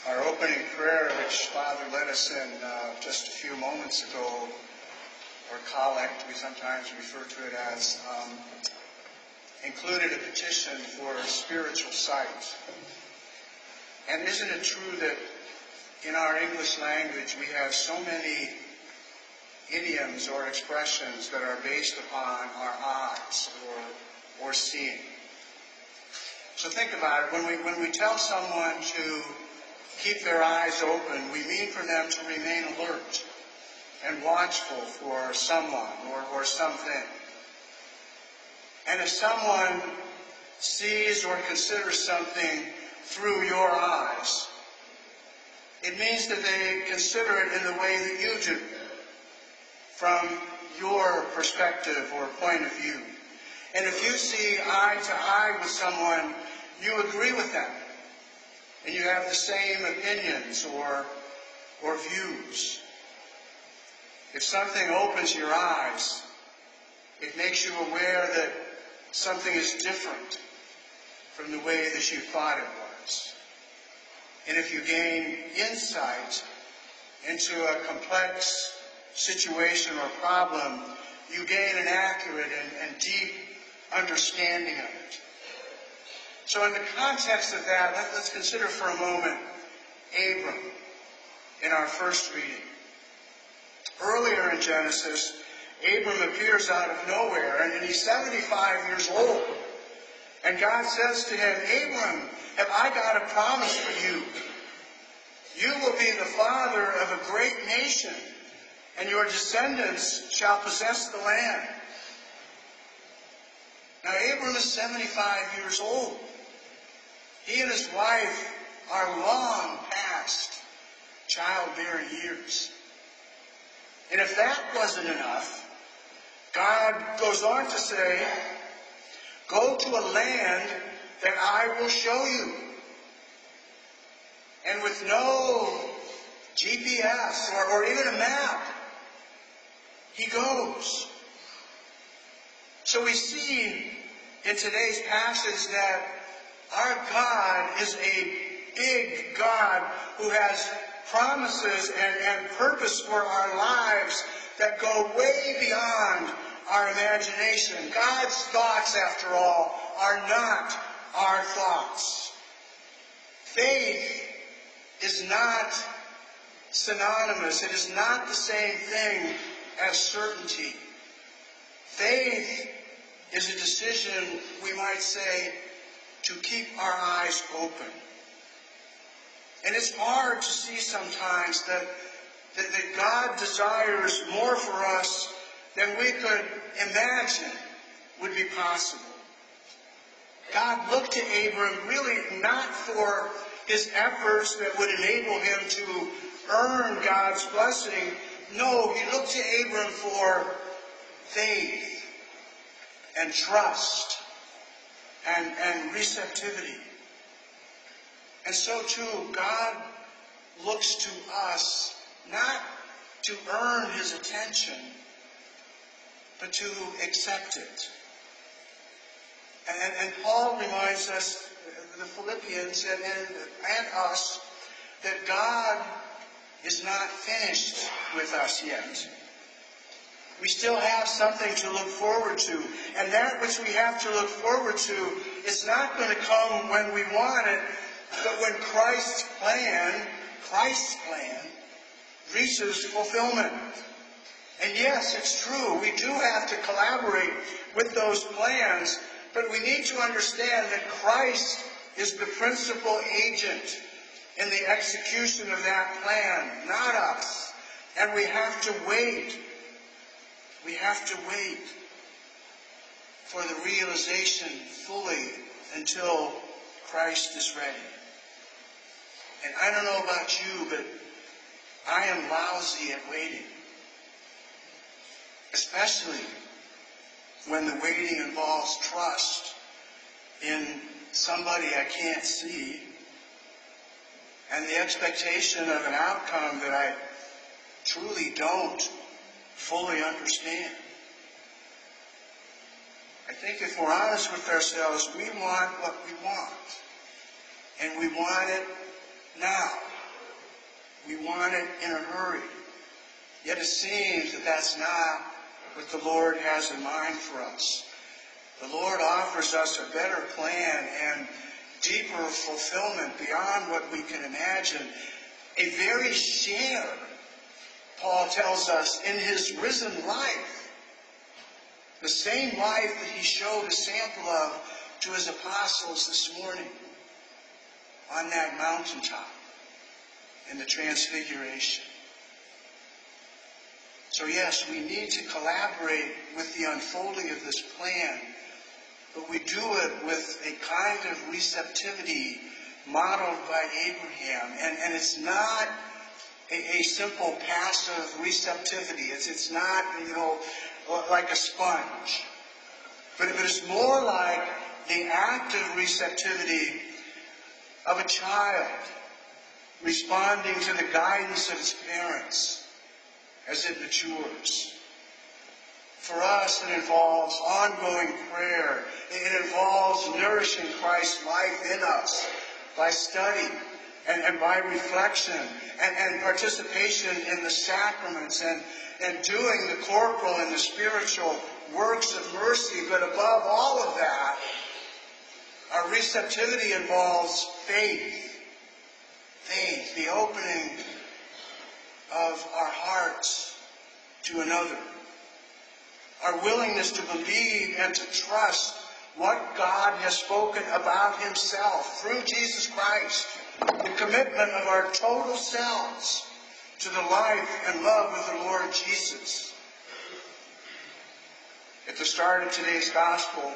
Our opening prayer, which Father led us in just a few moments ago, or collect, we sometimes refer to it as, included a petition for spiritual sight. And isn't it true that in our English language we have so many idioms or expressions that are based upon our eyes or seeing? So think about it. When we tell someone to keep their eyes open, we mean for them to remain alert and watchful for someone or something. And if someone sees or considers something through your eyes, it means that they consider it in the way that you do, from your perspective or point of view. And if you see eye to eye with someone, you agree with them, and you have the same opinions or views. If something opens your eyes, it makes you aware that something is different from the way that you thought it was. And if you gain insight into a complex situation or problem, you gain an accurate and deep understanding of it. So in the context of that, let's consider for a moment Abram in our first reading. Earlier in Genesis, Abram appears out of nowhere, and he's 75 years old. And God says to him, "Abram, have I got a promise for you? You will be the father of a great nation, and your descendants shall possess the land." Now, Abram is 75 years old. He and his wife are long past childbearing years. And if that wasn't enough, God goes on to say, "Go to a land that I will show you." And with no GPS or even a map, he goes. So we see in today's passage that our God is a big God who has promises and purpose for our lives that go way beyond our imagination. God's thoughts, after all, are not our thoughts. Faith is not synonymous. It is not the same thing as certainty. Faith is a decision, we might say, to keep our eyes open. And it's hard to see sometimes that God desires more for us than we could imagine would be possible. God looked to Abram really not for his efforts that would enable him to earn God's blessing. No, he looked to Abram for faith and trust and receptivity. And so too, God looks to us not to earn his attention, but to accept it. And Paul reminds us, the Philippians and us, that God is not finished with us yet. We still have something to look forward to. And that which we have to look forward to is not going to come when we want it, but when Christ's plan reaches fulfillment. And yes, it's true, we do have to collaborate with those plans, but we need to understand that Christ is the principal agent in the execution of that plan, not us. And we have to wait. We have to wait for the realization fully until Christ is ready. And I don't know about you, but I am lousy at waiting. Especially when the waiting involves trust in somebody I can't see and the expectation of an outcome that I truly don't fully understand. I think if we're honest with ourselves, we want what we want. And we want it now. We want it in a hurry. Yet it seems that that's not what the Lord has in mind for us. The Lord offers us a better plan and deeper fulfillment beyond what we can imagine. A very share, Paul tells us, in his risen life. The same life that he showed a sample of to his apostles this morning on that mountaintop in the Transfiguration. So yes, we need to collaborate with the unfolding of this plan, but we do it with a kind of receptivity modeled by Abraham. And it's not a simple passive receptivity. It's not, like a sponge. But it's more like the active receptivity of a child responding to the guidance of its parents as it matures. For us, it involves ongoing prayer. It involves nourishing Christ's life in us by study and by reflection and participation in the sacraments and doing the corporal and the spiritual works of mercy. But above all of that, our receptivity involves faith. Faith, the opening of our hearts to another. Our willingness to believe and to trust what God has spoken about himself through Jesus Christ. The commitment of our total selves to the life and love of the Lord Jesus. At the start of today's gospel,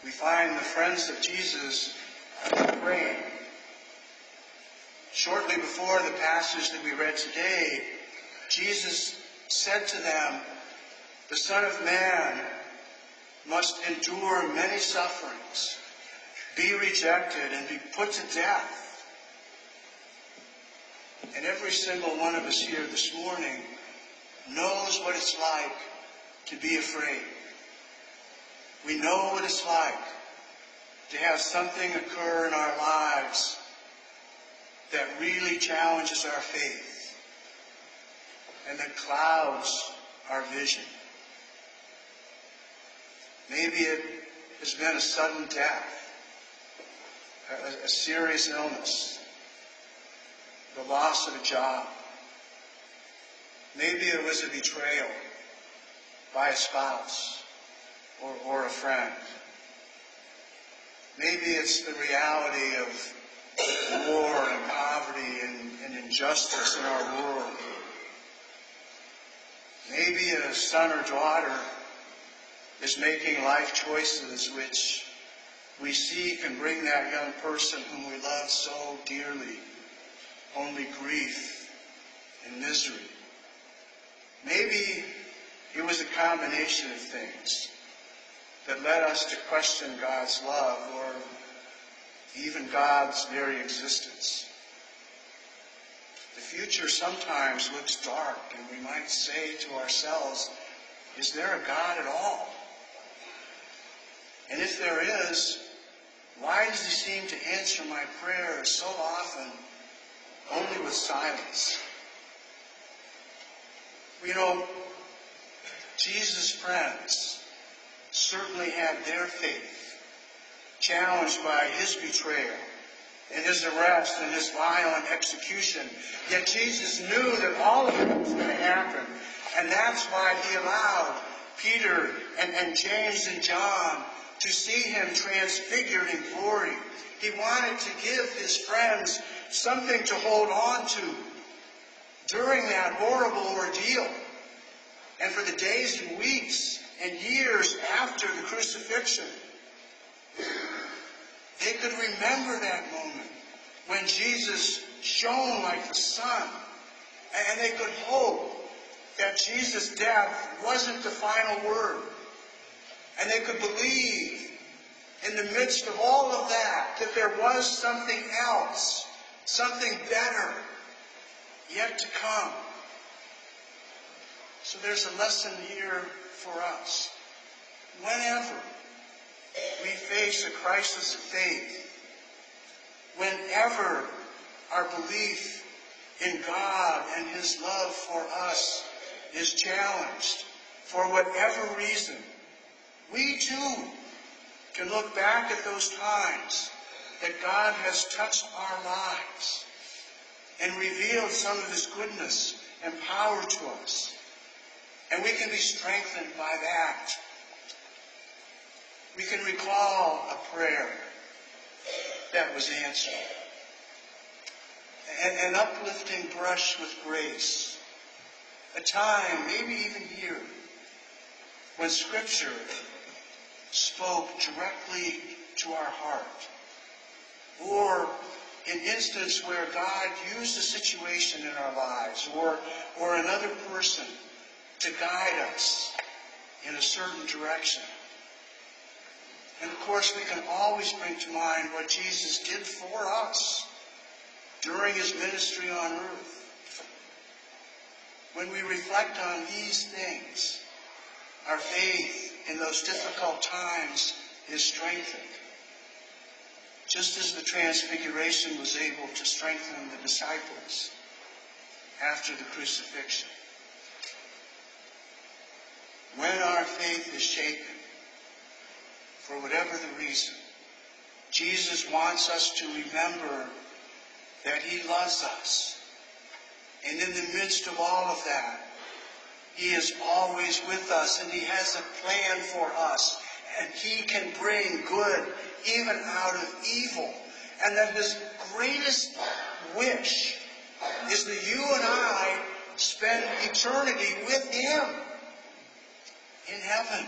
we find the friends of Jesus praying. Shortly before the passage that we read today, Jesus said to them, "The Son of Man must endure many sufferings, be rejected, and be put to death." And every single one of us here this morning knows what it's like to be afraid. We know what it's like to have something occur in our lives that really challenges our faith and that clouds our vision. Maybe it has been a sudden death, a serious illness, the loss of a job. Maybe it was a betrayal by a spouse or a friend. Maybe it's the reality of war and poverty and injustice in our world. Maybe a son or daughter is making life choices which we see can bring that young person whom we love so dearly only grief and misery. Maybe it was a combination of things that led us to question God's love or even God's very existence. The future sometimes looks dark, and we might say to ourselves, is there a God at all? And if there is, why does he seem to answer my prayers so often only with silence? Jesus' friends certainly had their faith challenged by his betrayal and his arrest and his violent execution. Yet Jesus knew that all of it was going to happen. And that's why he allowed Peter and James and John to see him transfigured in glory. He wanted to give his friends something to hold on to during that horrible ordeal. And for the days and weeks and years after the crucifixion, they could remember that moment when Jesus shone like the sun. And they could hope that Jesus' death wasn't the final word. And they could believe in the midst of all of that there was something else, something better yet to come. So there's a lesson here for us. Whenever we face a crisis of faith, whenever our belief in God and His love for us is challenged, for whatever reason, we too can look back at those times that God has touched our lives and revealed some of His goodness and power to us. And we can be strengthened by that. We can recall a prayer that was answered. An uplifting brush with grace. A time, maybe even here, when Scripture spoke directly to our heart. Or an instance where God used a situation in our lives or another person to guide us in a certain direction. And of course, we can always bring to mind what Jesus did for us during His ministry on earth. When we reflect on these things, our faith in those difficult times is strengthened. Just as the Transfiguration was able to strengthen the disciples after the crucifixion. When our faith is shaken, for whatever the reason, Jesus wants us to remember that He loves us. And in the midst of all of that, He is always with us, and He has a plan for us. And He can bring good even out of evil. And that His greatest wish is that you and I spend eternity with Him in heaven.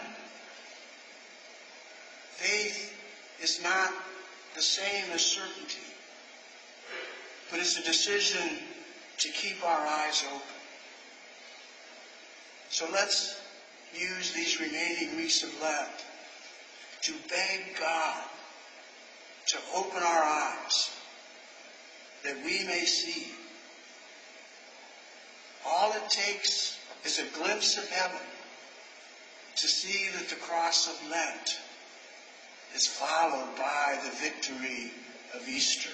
Faith is not the same as certainty, but it's a decision to keep our eyes open. So let's use these remaining weeks of Lent to beg God to open our eyes that we may see. All it takes is a glimpse of heaven to see that the cross of Lent is followed by the victory of Easter.